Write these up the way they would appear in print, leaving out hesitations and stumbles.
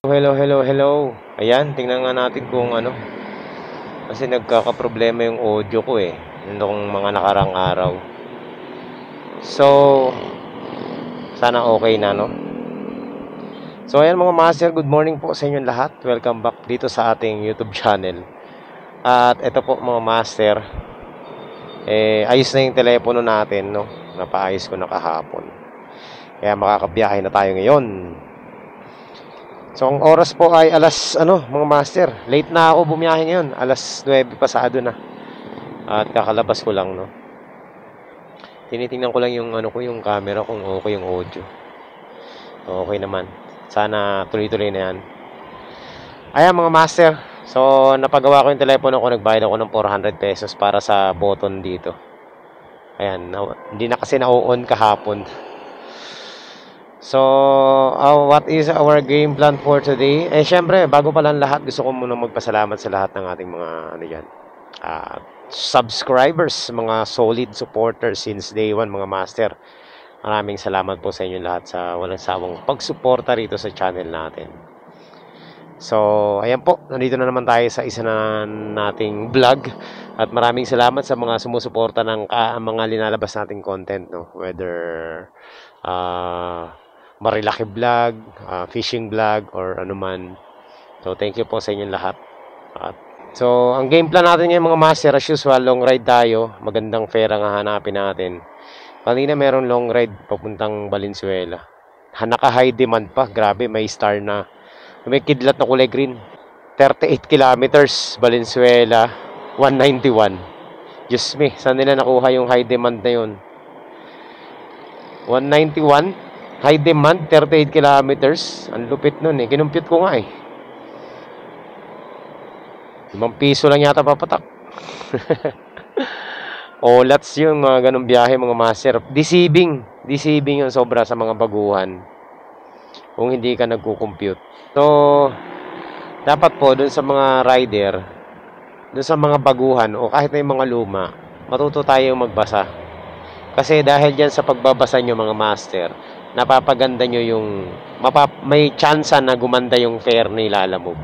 Hello. Ayan, tingnan nga natin kung ano. Kasi nagkakaproblema yung audio ko eh. Nung mga nakarang araw. So, sana okay na, no? So, ayan mga master, good morning po sa inyong lahat. Welcome back dito sa ating YouTube channel. At ito po mga master, ayos na yung telepono natin, no? Napaayos ko na kahapon. Kaya makakabiyahe na tayo ngayon. So, ang oras po ay mga master. Late na ako bumiyahe ngayon. Alas 9 pasado na. At kakalabas ko lang, no. Tinitingnan ko lang yung yung camera kung okay yung audio. Okay naman. Sana tuloy-tuloy na yan. Ayan mga master. So, napagawa ko yung telepono ko. Nagbayad ako ng 400 pesos para sa button dito. Ayan. Hindi na kasi na-on kahapon. So, what is our game plan for today? Syempre, bago pa lang lahat, gusto ko muna magpasalamat sa lahat ng ating mga subscribers, mga solid supporters since day one, mga master. Maraming salamat po sa inyo lahat sa walang sawang pagsuporta rito sa channel natin. So, ayan po, nandito na naman tayo sa isa na nating vlog. At maraming salamat sa mga sumusuporta ng mga linalabas nating content, no? Whether Marilaki vlog, fishing vlog, or anuman. So, thank you po sa inyong lahat. So, ang game plan natin ngayon mga master, as usual, long ride tayo. Magandang fare ang hahanapin natin. Kanina meron long ride papuntang Valenzuela. Naka-high demand pa. Grabe, may star na. May kidlat na kulay green. 38 kilometers, Valenzuela, 191. Diyos me, saan nila nakuha yung high demand na yun? 191. High demand, 38 kilometers. Ang lupit nun eh. Kinumpute ko nga eh. 5 piso lang yata papatak. Olats yung mga ganong biyahe mga master. Deceiving yung sobra sa mga baguhan. Kung hindi ka nagko-compute. So, dapat po dun sa mga rider, dun sa mga baguhan o kahit na yung mga luma, matuto tayong magbasa. Kasi dahil dyan sa pagbabasa nyo mga master, napapaganda nyo yung may chance na gumanda yung fare na ilalamog.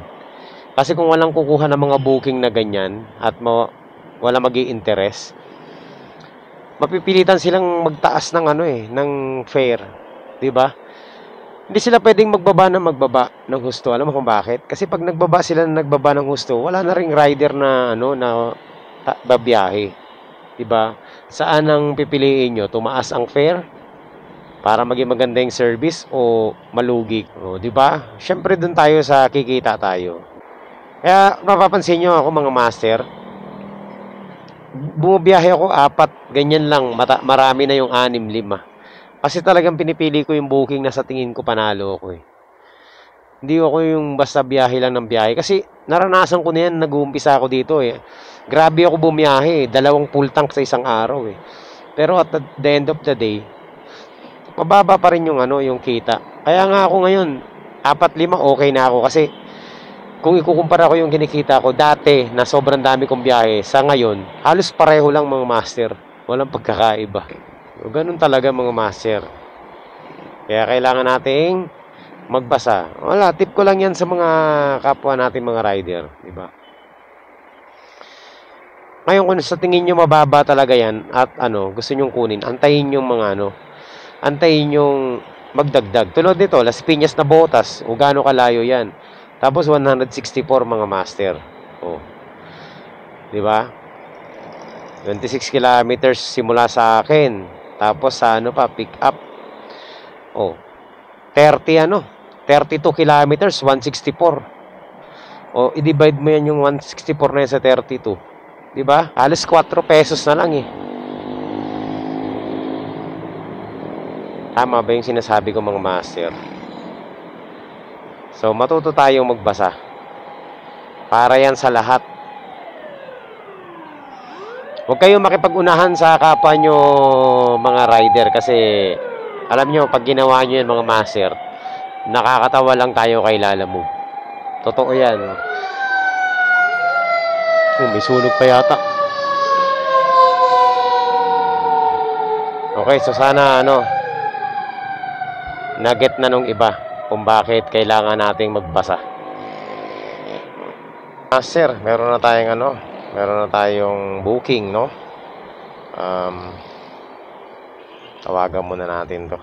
Kasi kung walang kukuha ng mga booking na ganyan at wala magi-interest, mapipilitan silang magtaas ng ng fare, 'di ba? Hindi sila pwedeng magbaba ng husto. Alam mo kung bakit? Kasi pag nagbaba ng husto, wala na ring rider na babiyahe. 'Di ba? Saan ang pipiliin nyo? Tumaas ang fare para maging maganda yung service o malugi, 'di ba? Syempre doon tayo sa kikita tayo. Kaya mapapansin niyo ako mga master, bumibiyahe ako 4, ganyan lang, marami na yung 6, 5. Kasi talagang pinipili ko yung booking na sa tingin ko panalo ako eh. Hindi ako yung basta biyahe lang ng biyahe kasi naranasan ko na yan, nag-uumpisa ako dito eh. Grabe ako bumiyahe, 2 full tank sa isang araw eh. Pero at the end of the day, mababa pa rin yung yung kita. Kaya nga ako ngayon, 4-5 okay na ako kasi kung ikukumpara ko yung kinikita ko dati na sobrang dami kong biyahe sa ngayon, halos pareho lang mga master. Walang pagkakaiba. Ganun talaga mga master. Kaya kailangan nating magbasa. Wala, tip ko lang yan sa mga kapwa natin mga rider, di ba? Ngayon kung sa tingin nyo mababa talaga yan at gusto nyong kunin, antayin yung antayin yung magdagdag. Tulad nito, Las Piñas na Botas. O gaano kalayo yan. Tapos 164 mga master. Oh. 'Di ba? 26 kilometers simula sa akin. Tapos sa pick up. Oh. 32 kilometers 164. Oh, i-divide mo yan yung 164 na yan sa 32. 'Di ba? Alas 4 pesos na lang eh. Tama ba yung sinasabi ko mga master? So, matuto tayong magbasa. Para yan sa lahat. Huwag kayong makipag-unahan sa kapwa nyo mga rider kasi alam nyo, pag ginawa nyo yan mga master, nakakatawa lang tayo kay Lalamove. Totoo yan. May sunog pa yata. Okay, so sana nugget na nung iba. kung bakit kailangan nating magbasa. Master, meron na tayong booking, no? Tawagan muna natin to.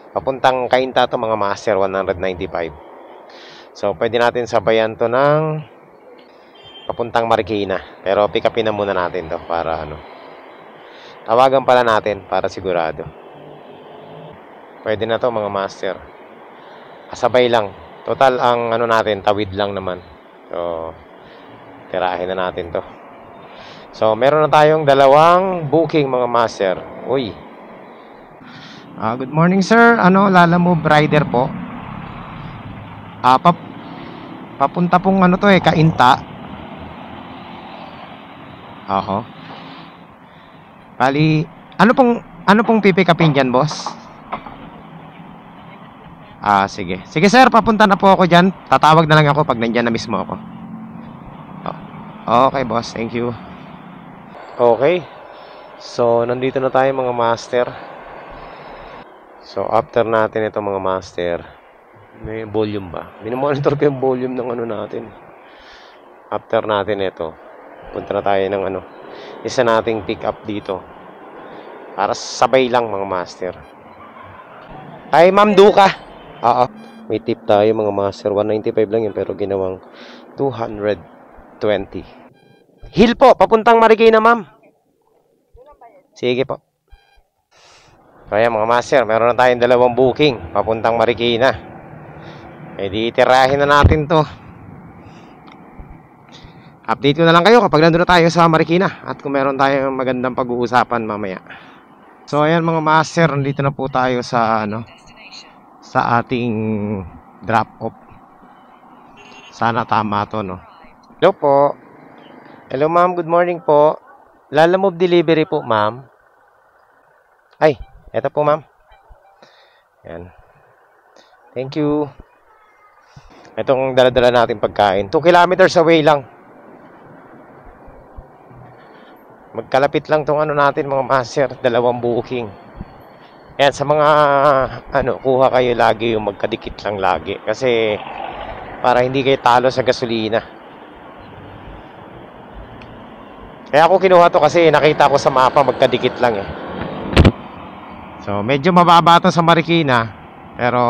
Papuntang Cainta to mga master, 195. So, pwede natin sabayan to ng papuntang Marikina. Pero pick upin na muna natin to para tawagan pala natin para sigurado. Pwede na to mga master. Kasabay lang. Total ang natin, tawid lang naman. So, tirahin na natin to. So, meron na tayong dalawang booking mga master. Uy. Good morning sir. Lalamove rider po. Papunta pong Cainta. Oo. Bali, ano pong pipick upin dyan, boss? Sige. Sige sir, papunta na po ako dyan. Tatawag na lang ako pag nandyan na mismo ako. Okay boss, thank you. Okay. So, nandito na tayo mga master. So, after natin ito mga master, may volume ba? Minomonitor ko yung volume ng natin. After natin ito, punta na tayo ng isa nating pick up dito. Para sabay lang mga master. Ay, Ma'am Duka. Oo. May tip tayo mga master. 195 lang yun pero ginawang 220. Hill po, papuntang Marikina, ma'am. Sige po. Kaya mga master, meron na tayong dalawang booking papuntang Marikina. Di tirahin na natin to. Update ko na lang kayo kapag nandun na tayo sa Marikina at kung meron tayong magandang pag-uusapan mamaya. So ayan mga master, nandito na po tayo sa sa ating drop off. Sana tama to, no? Hello po. Hello ma'am, good morning po. Lalamove delivery po ma'am. Ay, eto po ma'am. Ayan. Thank you. Itong dala-dala natin pagkain. 2 kilometers away lang. Magkalapit lang tong natin mga master. Dalawang booking. Ayan, sa mga kuha kayo lagi yung magkadikit lang lagi. Kasi para hindi kayo talo sa gasolina. Kaya ako kinuha to kasi nakita ko sa mapa magkadikit lang eh. So, medyo mababa to sa Marikina, pero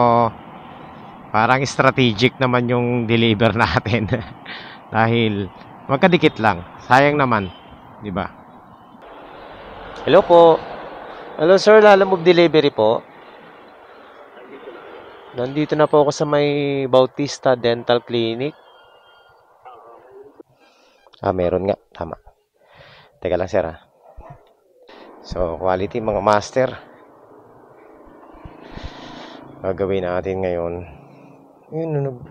parang strategic naman yung deliver natin. Dahil magkadikit lang. Sayang naman, 'di ba? Hello po. Hello sir, Lalamove delivery po. Nandito na po ako sa may Bautista Dental Clinic. Meron nga, tama. Teka lang sir. So, quality mga master. Gagawin natin ngayon. Yun, ang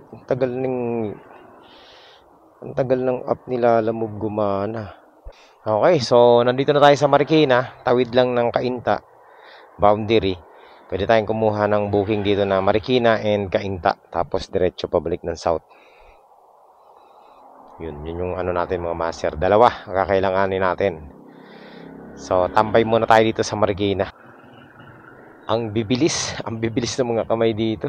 tagal ng app nila Lalamove gumana. Okay, so nandito na tayo sa Marikina. Tawid lang ng Cainta boundary. Pwede tayong kumuha ng booking dito na Marikina and Cainta. Tapos diretso pabalik ng south. Yun yung natin mga master. Dalawa, kakailanganin natin. So, tambay muna tayo dito sa Marikina. Ang bibilis ng mga kamay dito.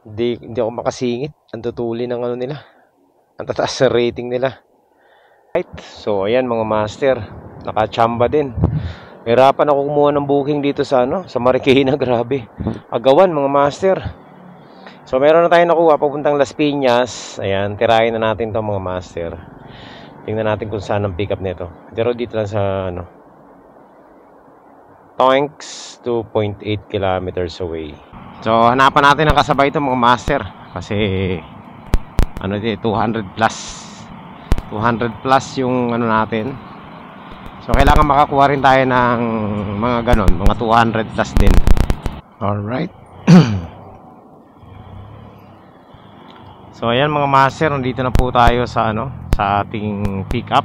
Hindi ako makasingit. Ang tutuli ng nila. Ang tataas sa rating nila. Right. So, ayan mga master. Nakachamba din. Hirapan ako kumuha ng booking dito sa Marikina. Grabe. Agawan mga master. So, meron na tayong nakuha papuntang Las Piñas. Ayan, tirahin na natin to mga master. Tingnan natin kung saan ang pick up nito. Pero dito lang sa Tonks, 2.8 kilometers away. So, hanapan natin ang kasabay ito mga master. Kasi, 200 plus. 200 plus yung natin. So, kailangan makakuha rin tayo ng mga ganon. Mga 200 plus din. Alright. So, ayan mga master. Nandito na po tayo sa sa ating pick up.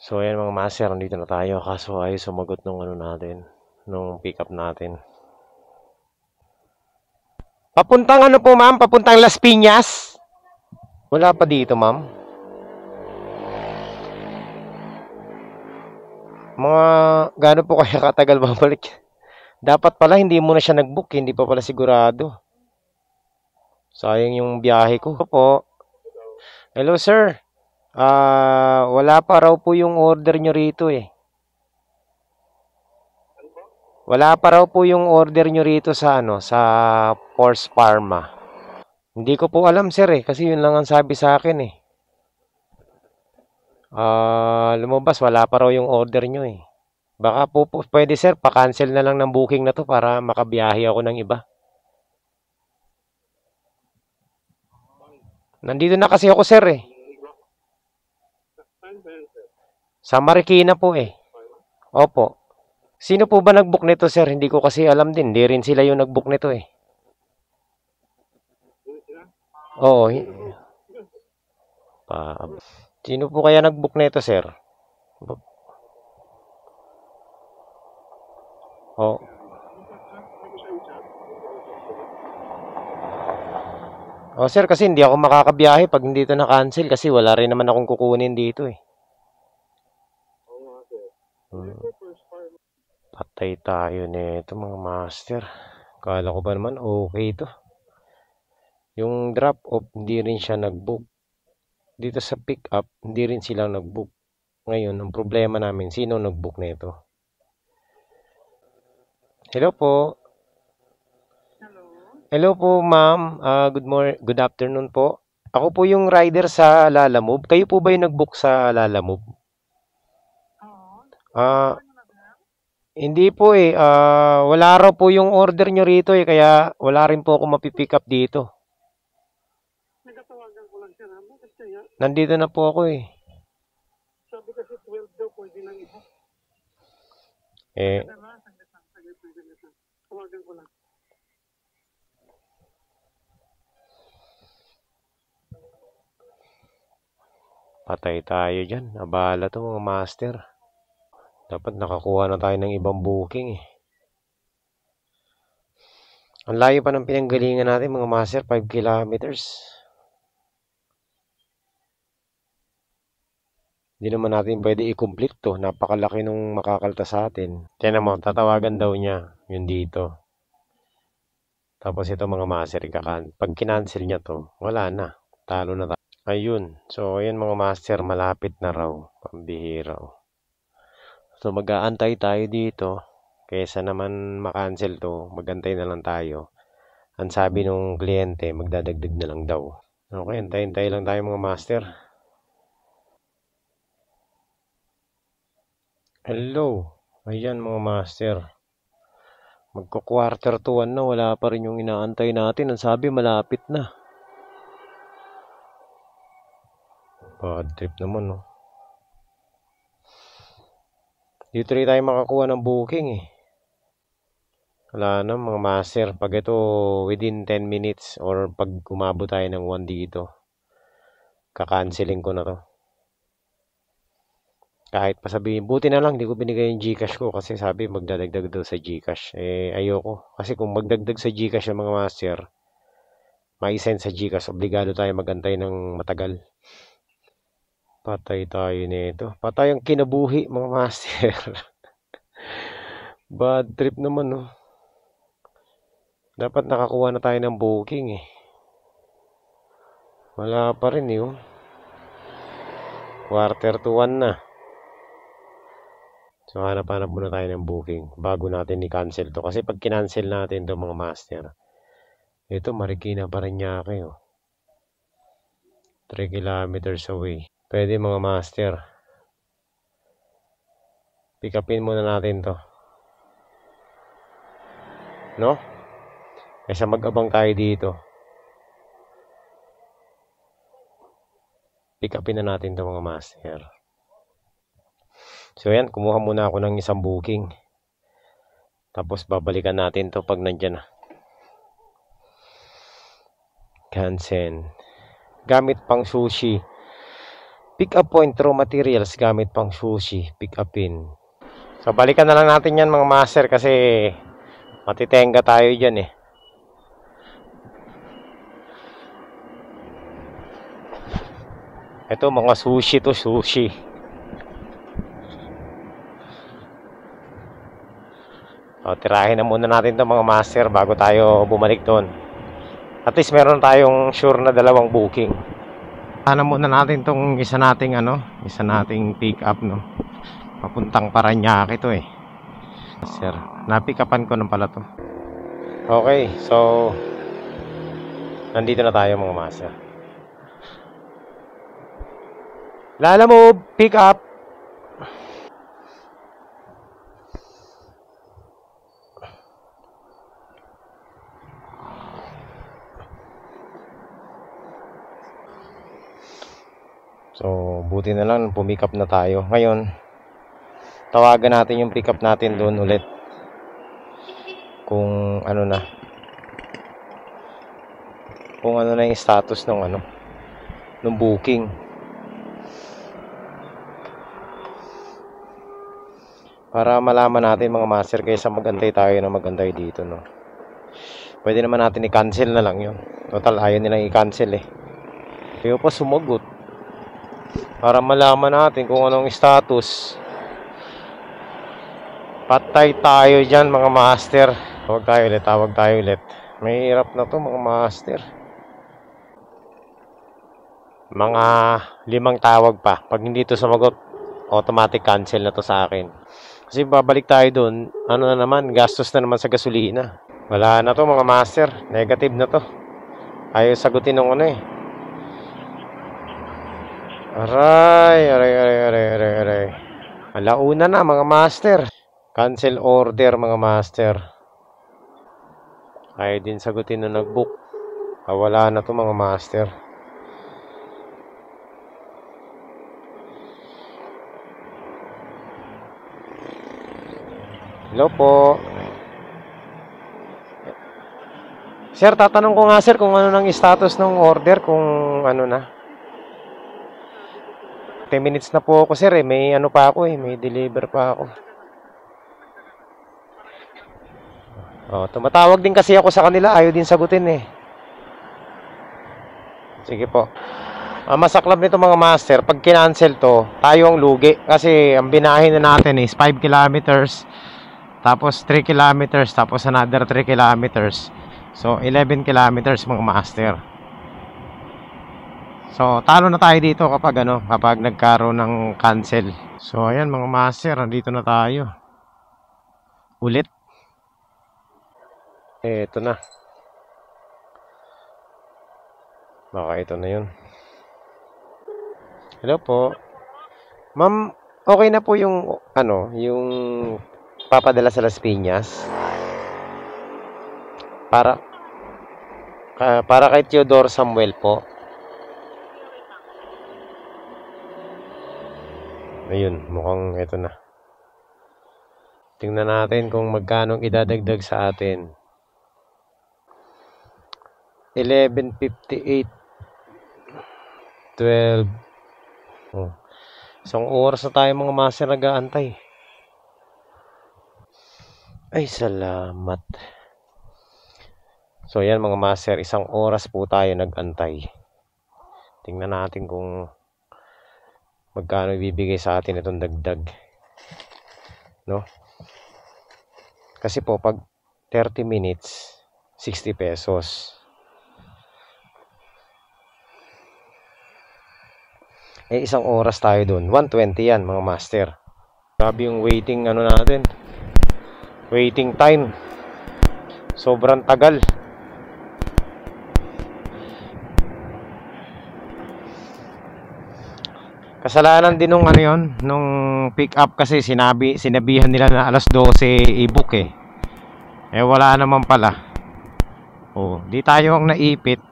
So, ayan mga master, nandito na tayo. Kaso ay sumagot nung natin. Nung pick up natin. Papuntang po ma'am? Papuntang Las Piñas? Wala pa dito ma'am. Mga gano'n po kaya katagal babalik? Dapat pala hindi mo na siya nag-book, hindi pa pala sigurado. Sayang yung biyahe ko. Po. Hello sir. Wala pa raw po yung order nyo rito eh. Wala pa raw po yung order nyo rito sa sa Force Pharma. Hindi ko po alam sir eh, kasi yun lang ang sabi sa akin eh. Lumabas, wala pa raw yung order nyo eh. Baka po, pwede sir, pa-cancel na lang ng booking na to para makabiyahe ako ng iba. Nandito na kasi ako sir eh. Sa Marikina po eh. Opo. Sino po ba nag-book nito sir? Hindi ko kasi alam din. Hindi rin sila yung nag-book nito eh. Oo. Sino po kaya nag-book nito sir? Oh. Oh sir, kasi hindi ako makakabiyahe pag hindi ito na-cancel kasi wala rin naman akong kukunin dito eh. Patay tayo nito mga master. Kala ko pa naman okay ito. Yung drop off, hindi rin siya nag-book. Dito sa pick up, hindi rin silang nag-book. Ngayon, ang problema namin, sino nag-book nito? Hello po. Hello po, ma'am. Good afternoon po. Ako po yung rider sa Lalamove. Kayo po ba yung nag-book sa Lalamove? Hindi po eh. Wala raw po yung order nyo rito eh. Kaya wala rin po ako mapipick up dito. Nandito na po ako eh. Sabi kasi 12 daw pwede lang iba. Tawagan ko lang. Patay tayo dyan. Abala to mga master. Dapat nakakuha na tayo ng ibang booking eh. Ang layo pa ng pinanggalingan natin mga master. 5 kilometers. Hindi naman natin pwede i-complete to. Napakalaki nung makakalta sa atin. Tiyan mo, tatawagan daw niya. Yun dito. Tapos ito mga master, pag kinancel niya to, wala na. Talo na tayo. Ayun. So, ayun mga master, malapit na raw. Pambihira. So, mag-aantay tayo dito. Kaysa naman makancel to, mag-antay na lang tayo. Ang sabi nung kliyente, magdadagdag na lang daw. Okay, antay-antay lang tayo mga master. Hello. Ayan mga master. Magko-quarter to 1 na, wala pa rin yung inaantay natin. Ang sabi, malapit na. Bad trip naman, no? Dito rin tayo makakuha ng booking, eh. Wala na, mga master. Pag ito, within 10 minutes, or pag umabot tayo ng 1 dito, kakanceling ko na to. Kahit pa sabihin, buti na lang, hindi ko binigay yung Gcash ko kasi sabi magdadagdag daw sa Gcash. Eh, ayoko. Kasi kung magdagdag sa Gcash yung mga master, mai-send sa Gcash, obligado tayo magantay ng matagal. Patay tayo nito. Patay ang kinabuhi, mga master. Bad trip naman, no? Dapat nakakuha na tayo ng booking, eh. Wala pa rin, eh, oh. Quarter to 1 na. So, hanap-hanap muna tayo ng booking bago natin i-cancel to. Kasi pag kinancel natin to mga master, ito Marikina Parañaque, oh. 3 kilometers away. Pwede mga master. Pick upin muna natin to. No? Kaysa mag-abang tayo dito. Pick upin na natin to mga master. So yan, kumuha muna ako ng isang booking. Tapos babalikan natin to pag nandyan na. Cancel. Gamit pang sushi. Pick up point raw materials gamit pang sushi. Pick upin. So balikan na lang natin yan mga master kasi matitenga tayo dyan eh. Ito mga sushi to, sushi. O, tirahin na muna natin to mga master bago tayo bumalik doon. At least meron tayong sure na dalawang booking. Sana muna natin tong isa nating pick up, no. Papuntang Parañaque to eh. Sir, na-pick upan ko ng pala to. Okay, so nandito na tayo mga master. Lala mo, pick up. So, buti na lang pumick up na tayo. Ngayon, tawagan natin yung pick up natin doon ulit. Kung ano na. Kung ano na yung status ng ng booking. Para malaman natin mga master kaysa magantay tayo na magantay dito, no. Pwede naman natin i-cancel na lang yun. Total, ayaw nilang i-cancel eh. Kaya pa sumagot. Para malaman natin kung anong status. Patay tayo dyan mga master. Tawag tayo ulit. May hirap na to mga master. Mga 5 tawag pa. Pag hindi to sumagot, automatic cancel na to sa akin. Kasi babalik tayo dun, ano na naman, gastos na naman sa gasolina. Wala na to mga master. Negative na to. Ayaw sagutin ng eh. Aray. Alauna na mga master. Cancel order mga master. Ayaw din sagutin na nag-book. Wala na to mga master. Hello po. Sir, tatanong ko nga sir kung ano nang status ng order, kung ano na. 10 minutes na po ako sir eh. May pa ako eh. May deliver pa ako. Tumatawag din kasi ako sa kanila. Ayaw din sagutin eh. Sige po. Masaklap nito mga master. Pag kinancel to, tayo ang lugi. Kasi ang binahin na natin is 5 kilometers. Tapos 3 kilometers. Tapos another 3 kilometers. So 11 kilometers mga master. So talo na tayo dito kapag kapag nagkaroon ng cancel. So ayan mga master, nandito na tayo ulit. Ito na. Baka ito na yun. Hello po. Ma'am, okay na po yung yung papadala sa Las Piñas. Para kay Theodore Samuel po. Ayun, mukhang ito na. Tingnan natin kung magkano idadagdag sa atin. 11:58 12. Isang oras na tayo mga master nag-aantay. Ay, salamat. So, yan mga master. Isang oras po tayo nag-antay. Tingnan natin kung magkano ibibigay sa atin itong dagdag. No? Kasi po, pag 30 minutes, 60 pesos. Isang oras tayo dun. 120 yan, mga master. Grabe yung waiting natin. Waiting time. Sobrang tagal. Kasalanan din nung nung pick up kasi sinabihan nila na alas 12 i-book eh. Wala naman pala. Di tayo ang naipit.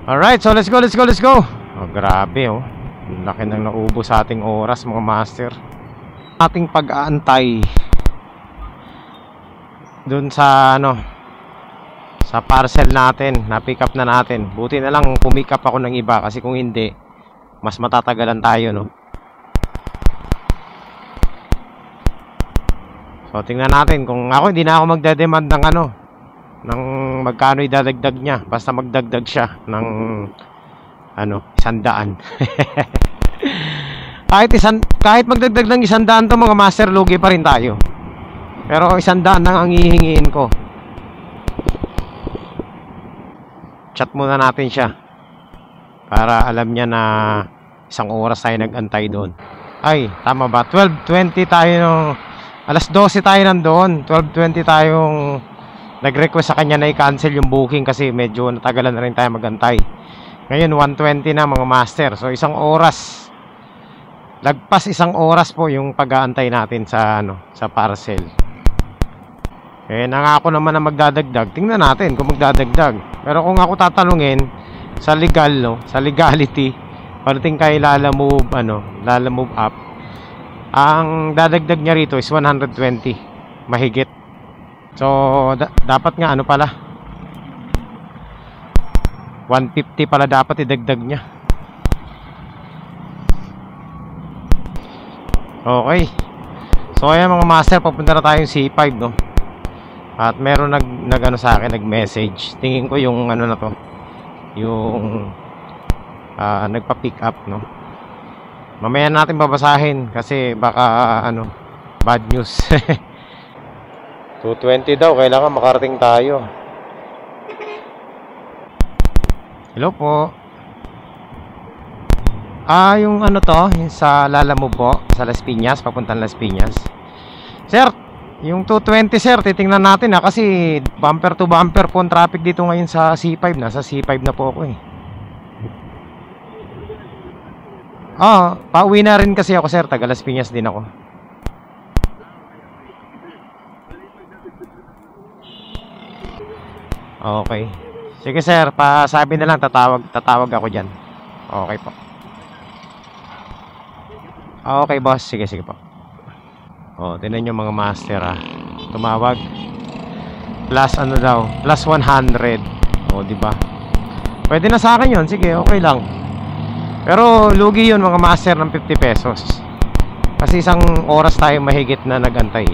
Alright, so let's go. Grabe laki nang naubos sa ating oras mga master. Ating pag-aantay dun sa sa parcel natin, na pick up na natin. Buti na lang pumick up ako ng iba kasi kung hindi, mas matatagalan tayo, no? So tingnan natin kung hindi na ako magde-demand ng ng magkano idadagdag niya, basta magdagdag siya ng 100. Kahit magdagdag ng 100 to mga master, lugi pa rin tayo. Pero 100 nang ang hihingiin ko. Chat muna natin siya para alam niya na 1 oras tayo nag-antay doon. Ay, tama ba? 12:20 tayo nung alas 12 tayo nandoon. 12:20 tayong nag-request sa kanya na i-cancel yung booking kasi medyo natagalan na rin tayo mag-antay. Ngayon 1:20 na mga master. So 1 oras. Lagpas 1 oras po yung pag-aantay natin sa sa parcel. Nangako naman na magdadagdag. Tingnan natin kung magdadagdag. Pero kung ako tatanungin sa legal, sa legality, pagdating kay Lala Move up, ang dadagdag niya rito is 120 mahigit. So dapat nga pala 150 pala dapat idagdag niya. Okay. So ayan mga master, papunta na tayong C5 At meron sa akin, nag-message. Tingin ko yung na to, yung nagpa-pick up Mamaya natin babasahin kasi baka bad news. 2:20 daw, kailangan makarating tayo. Hello po. Yung yung sa Lala Move po, sa Las Piñas, papuntang Las Piñas. Sir, yung 2:20 sir, titingnan natin kasi bumper to bumper po ang traffic dito ngayon sa C5. Nasa C5 na po ako pauwi na rin kasi ako sir, taga Las Piñas din ako. Okay. Sige sir, pasabi na lang, tatawag ako dyan. Okay po. Okay boss, sige po. Tingnan nyo mga master tumawag. Plus plus 100. Diba? Pwede na sa akin yun, sige, okay lang. Pero lugi yun mga master ng 50 pesos. Kasi 1 oras tayo mahigit na nagantay.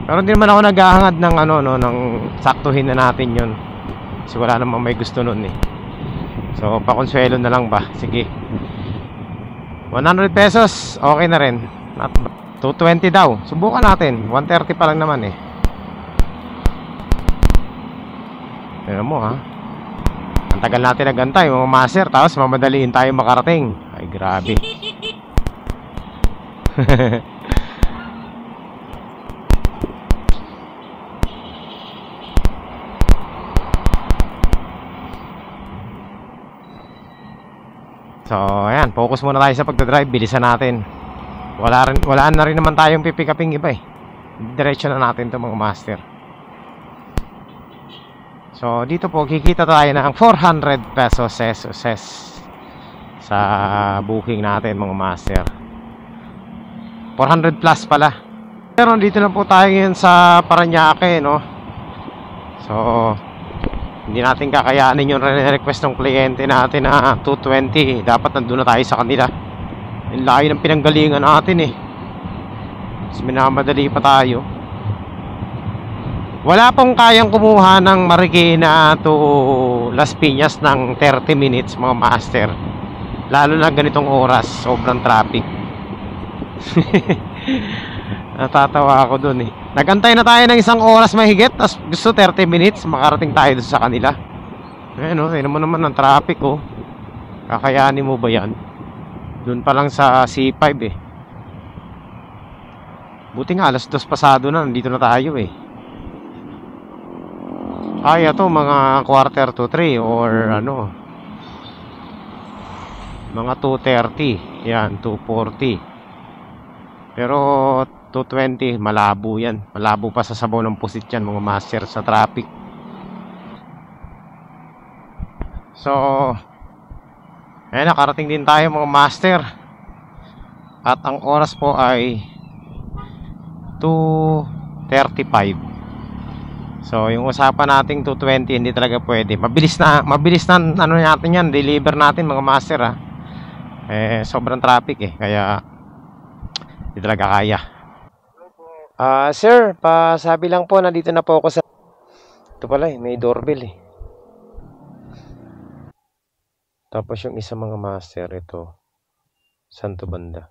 Pero hindi naman ako naghahangad ng ng saktuhin na natin yun. Kasi wala namang may gusto nun So pakonsuelo na lang ba? Sige, 100 pesos, okay na rin. 220 daw, subukan natin. 130 pa lang naman Tignan mo ang tagal natin nagantay mga master, tapos mamadaliin tayo makarating. Ay grabe. So ayan, focus muna tayo sa pagdadrive. Bilisan natin. Wala na rin naman tayong pipikaping iba Diretso na natin to mga master. So dito po kikita tayo ng 400 pesos ses sa booking natin mga master. 400 plus pala. Pero dito na po tayo ngayon sa Parañaque So hindi natin kakayanin yung request ng kliyente natin na 220. Dapat nandun na tayo sa kanila. Yung layo ng pinanggalingan natin Mas minamadali pa tayo. Wala pong kayang kumuha ng Marikina to Las Piñas ng 30 minutes mga master. Lalo na ganitong oras, sobrang traffic. Natatawa ako dun Nagantay na tayo ng 1 oras mahigit, tapos gusto 30 minutes makarating tayo sa kanila. Tignan mo naman ang traffic Kakayanin mo ba yan? Doon pa lang sa C5 Buti nga alas 2 pasado na, nandito na tayo Ay, ito mga 2:45 or mga 2:30. Yan, 2:40. Pero 2:20, malabo yan. Malabo pa sa sabaw ng pusit yan mga master sa traffic. So nakarating din tayo mga master. At ang oras po ay 2:35. So yung usapan nating 2:20 hindi talaga pwede. Mabilis na natin yan, deliver natin mga master sobrang traffic kaya hindi talaga kaya. Sir, pasabi lang po, nandito na po ako sa... Ito pala may doorbell Tapos yung isa mga master, ito. Santo banda.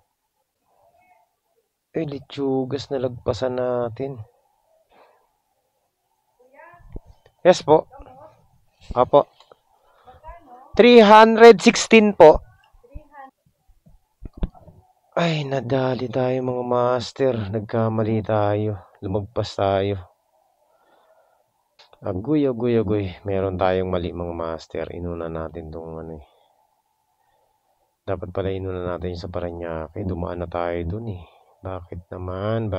Litsugas na lagpasan natin. Yes po. Apo. 316 po. Ay, nadali tayo mga master. Nagkamali tayo. Lumagpas tayo. Agoy. Meron tayong mali mga master. Inuna natin itong ano eh. Dapat pala inuna natin sa Parañaque. Dumaan na tayo dun eh. Bakit naman?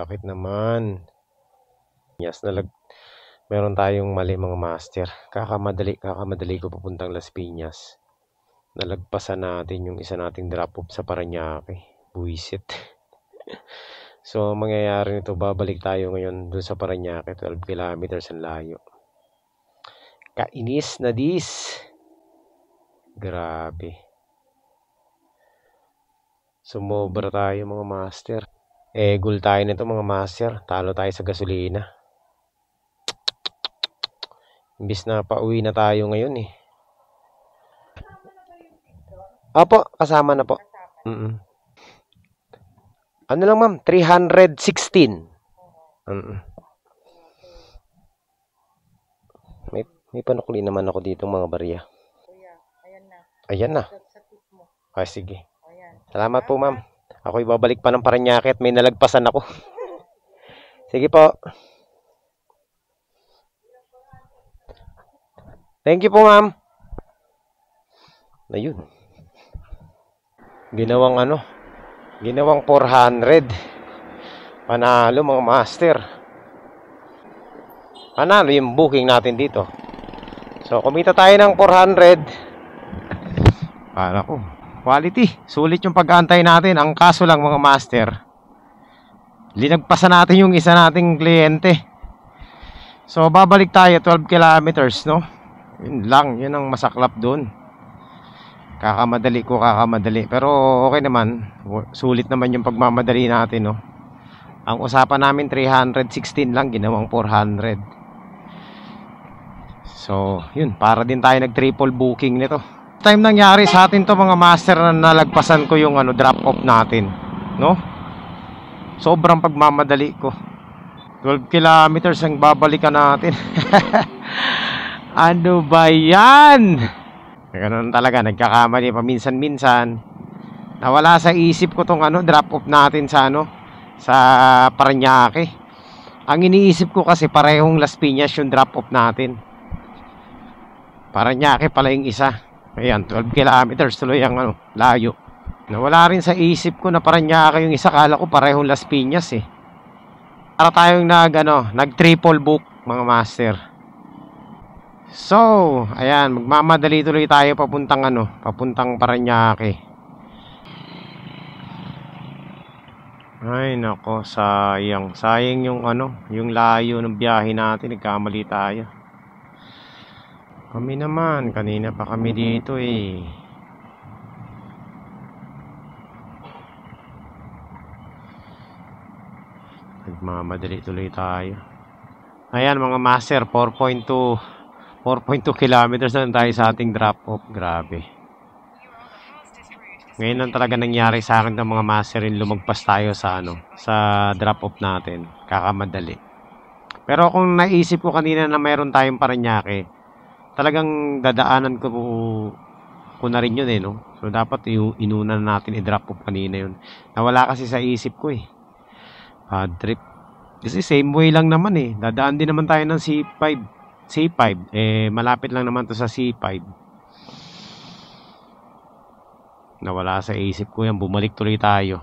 Yes, meron tayong mali mga master. Kakamadali ko papuntang Las Piñas. Nalagpasan natin yung isa nating drop-off sa Parañaque. Buisit. So, mangyayari nito, babalik tayo ngayon dun sa Parañaque. 12 kilometers ang layo. Kainis na dis. Grabe. Sumobra tayo mga master. Gul tayo nito mga master. Talo tayo sa gasolina. Imbis na pauwi na tayo ngayon eh. Opo, kasama na po. Ano lang ma'am? 316. May panukli naman ako dito mga barya. Kuya, ayan na. Ayan na. Sa tip mo. Ay, sige. Ayan. Salamat po ma'am. Ako'y babalik pa ng Parañaque at may nalagpasan ako. Sige po. Thank you po ma'am. Ayun. Ginawang 400. Panalo mga master. Panalo yung booking natin dito. So, kumita tayo ng 400. Para ko. Quality. Sulit yung pag-aantay natin. Ang kaso lang mga master, linagpasan natin yung isa nating kliyente. So, babalik tayo 12 kilometers, no? Yun lang. Yun ang masaklap doon. Kakamadali. Pero okay naman. Sulit naman yung pagmamadali natin, no? Ang usapan namin 316 lang, ginawang 400. So, yun, para din tayo nag-triple booking nito. Time nangyari sa atin to mga master na nalagpasan ko yung drop off natin, no? Sobrang pagmamadali ko. 12 kilometers ang babalikan natin. Ano ba yan? Ganun talaga, nagkakamali paminsan-minsan. Nawala sa isip ko tong drop off natin sa sa Parañaque. Ang iniisip ko kasi parehong Las Piñas yung drop off natin. Parañaque pala yung isa. Ayan, 12 kilometers tuloy ang layo. Nawala rin sa isip ko na Parañaque yung isa. Kala ko parehong Las Piñas eh. Para tayong nag-triple book mga master. So, ayan, magmamadali tuloy tayo papuntang Parañaque. Ay nako, sayang yung layo ng biyahe natin. Nagkamali tayo. Kami naman, kanina pa kami dito eh. Nagmamadali tuloy tayo. Ayan mga master, 4.2 kilometers na tayo sa ating drop off. Grabe. Ngayon lang talaga nangyari sa akin ng mga master, lumagpas tayo sa sa drop off natin. Kakamadali. Pero kung naisip ko kanina na mayroon tayong Parañaque, talagang dadaanan ko na rin yun eh, no? So dapat inuna natin i-drop off kanina yun. Nawala kasi sa isip ko eh. Bad trip. Kasi same way lang naman eh. Dadaan din naman tayo ng C5. Malapit lang naman to sa C5. Nawala sa isip ko yan. Bumalik tuloy tayo.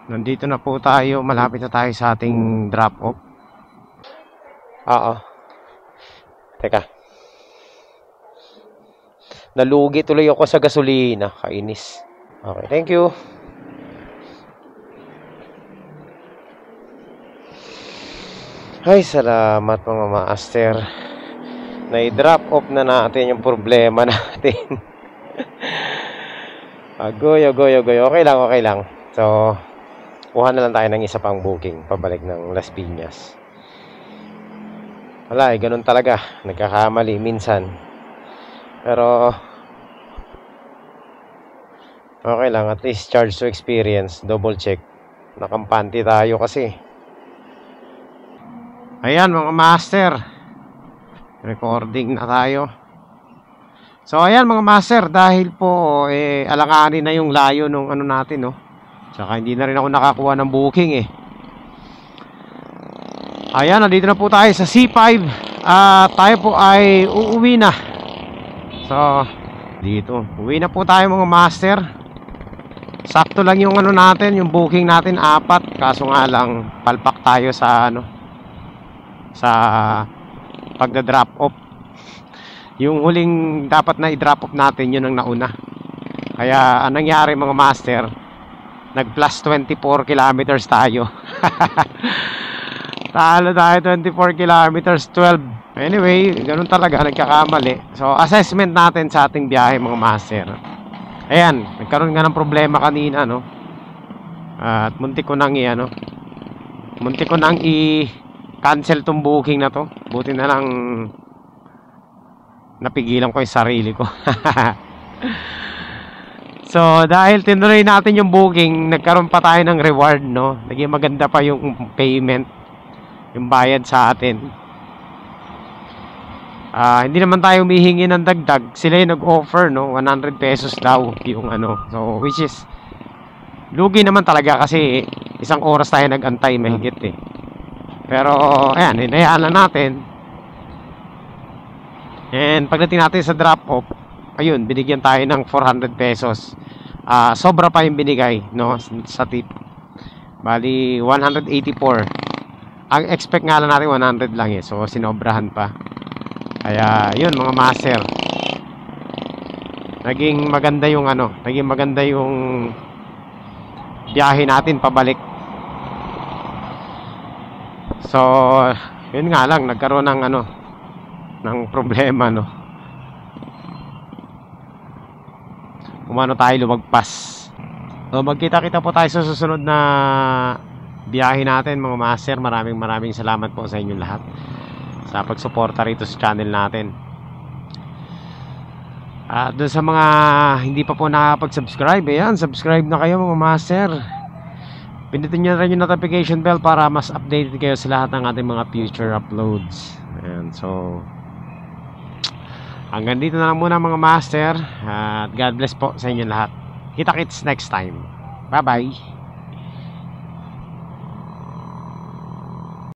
Nandito na po tayo. Malapit na tayo sa ating drop off. Oo. Teka. Nalugi tuloy ako sa gasolina. Kainis. Okay, thank you. Ay, salamat mga master. Na-drop off na natin yung problema natin. Agoy. Okay lang. So, kuha na lang tayo ng isa pang booking pabalik ng Las Piñas. Wala ganun talaga. Nagkakamali minsan. Pero okay lang, at least charge to experience. Double check. Nakampante tayo kasi. Ayan mga master, recording na tayo. So ayan mga master, dahil po alanganin na yung layo nung ano natin, no. Saka hindi na rin ako nakakuha ng booking Ayan, nandito na po tayo sa C5. Tayo po ay uuwi na. So dito, uwi na po tayo mga master. Sakto lang yung ano natin, yung booking natin 4. Kaso nga lang palpak tayo sa ano, sa pagda-drop off. Yung huling dapat na i-drop off natin, yun ang nauna. Kaya anong nangyari mga master, nag plus 24 kilometers tayo. Talo tayo 24 kilometers 12. Anyway, ganun talaga, nagkakamali. So assessment natin sa ating biyahe mga master. Ayan, nagkaroon nga ng problema kanina, no. At muntik ko nang i-cancel tong booking na to. Buti na lang napigilan ko yung sarili ko. So, dahil tinuloy natin yung booking, nagkaroon pa tayo ng reward, no. Naging maganda pa yung payment, yung bayad sa atin. Hindi naman tayo humihingi ng dagdag. Sila yung nag-offer, no, 100 pesos daw yung ano. So which is lugi naman talaga kasi isang oras tayo nag-antay mahigit Pero ayan, hinayaan lang natin. And pagdating natin sa drop off, ayun, binigyan tayo ng 400 pesos. Sobra pa yung binigay, no, sa tip. Bali 184. Ang expect nga lang natin 100 lang so sinobrahan pa. Kaya yun mga master, naging maganda yung biyahe natin pabalik. So yun nga lang, nagkaroon ng problema, no. Kumano tayo lumagpas. So magkita-kita po tayo sa susunod na biyahe natin mga master. Maraming salamat po sa inyong lahat sa pagsuporta rito sa channel natin. Doon sa mga hindi pa po nakapag-subscribe, ayan, subscribe na kayo mga master. Pindutin nyo rin yung notification bell para mas updated kayo sa lahat ng ating mga future uploads. Ayan, so hanggang dito na lang muna mga master. At God bless po sa inyo lahat. Kita-kits next time. Bye bye.